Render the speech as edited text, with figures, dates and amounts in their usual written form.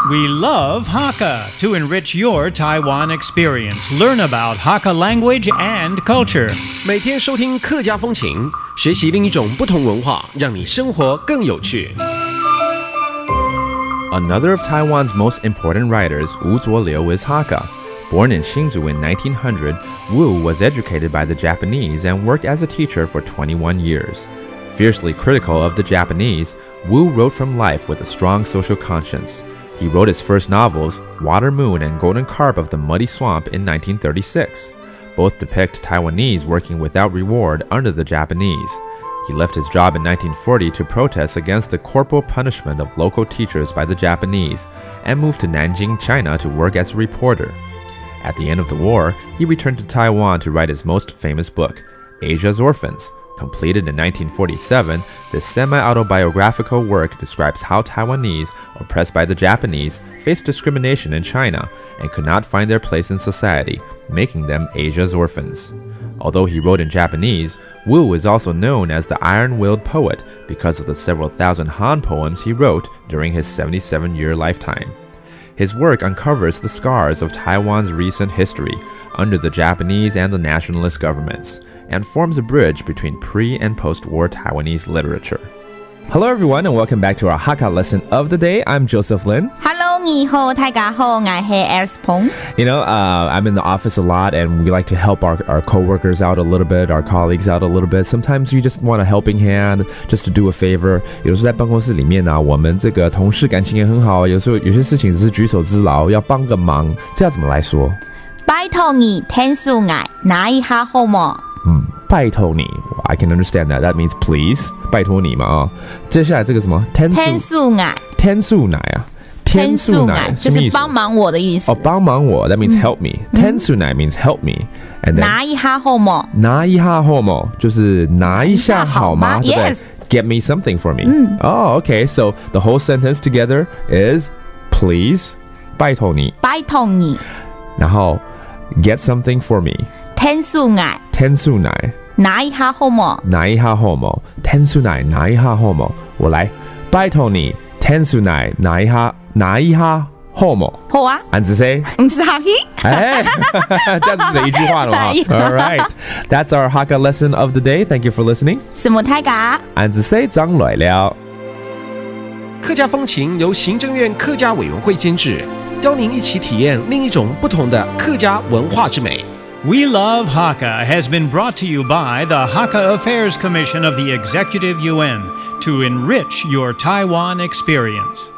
We love Hakka to enrich your Taiwan experience. Learn about Hakka language and culture. 每天收听客家风情，学习另一种不同文化，让你生活更有趣。Another of Taiwan's most important writers, Wu Zuoliu, is Hakka. Born in Hsinchu in 1900, Wu was educated by the Japanese and worked as a teacher for 21 years. Fiercely critical of the Japanese, Wu wrote from life with a strong social conscience. He wrote his first novels, Water Moon and Golden Carp of the Muddy Swamp, in 1936. Both depict Taiwanese working without reward under the Japanese. He left his job in 1940 to protest against the corporal punishment of local teachers by the Japanese, and moved to Nanjing, China to work as a reporter. At the end of the war, he returned to Taiwan to write his most famous book, Asia's Orphans. Completed in 1947, this semi-autobiographical work describes how Taiwanese, oppressed by the Japanese, faced discrimination in China and could not find their place in society, making them Asia's orphans. Although he wrote in Japanese, Wu is also known as the iron-willed poet because of the several thousand Han poems he wrote during his 77-year lifetime. His work uncovers the scars of Taiwan's recent history under the Japanese and the nationalist governments, and forms a bridge between pre- and post-war Taiwanese literature. Hello everyone and welcome back to our Hakka lesson of the day. I'm Joseph Lin. Hello, 你好，大家好，我係 Alice Pong. You know, I'm in the office a lot and we like to help our coworkers out a little bit, our colleagues out a little bit. Sometimes you just want a helping hand, just to do a favor. 有时候在办公室里面呢，我们这个同事感情也很好，有时候有些事情只是举手之劳，要帮个忙，这要怎么来说？拜託你聽數我，拿一下好嗎？拜託你 I can understand that. That means please. 拜託你嘛啊。接下来这个什么？天数奶。天数奶啊。天数奶就是帮忙我的意思。哦，帮忙我 That means help me. 天数奶 means help me. And then 拿一下好嗎？拿一下好嗎？就是拿一下好嗎？对不对 Yes. Get me something for me. Oh, okay. So the whole sentence together is please. 拜託你。拜託你。然后 get something for me. 天數奶。天數奶。拿一下好嗎？拿一下好嗎？天數奶拿一下好嗎？我来，拜託你，天數奶拿一下好嗎？好啊。安子 say？ 唔使。哎，这样子的一句话了嘛。All right, that's our Hakka lesson of the day. Thank you for listening. 什麼大家？安子 say 張來了。客家风情由行政院客家委员会监制，邀您一起体验另一种不同的客家文化之美。We Love Hakka has been brought to you by the Hakka Affairs Commission of the Executive Yuan to enrich your Taiwan experience.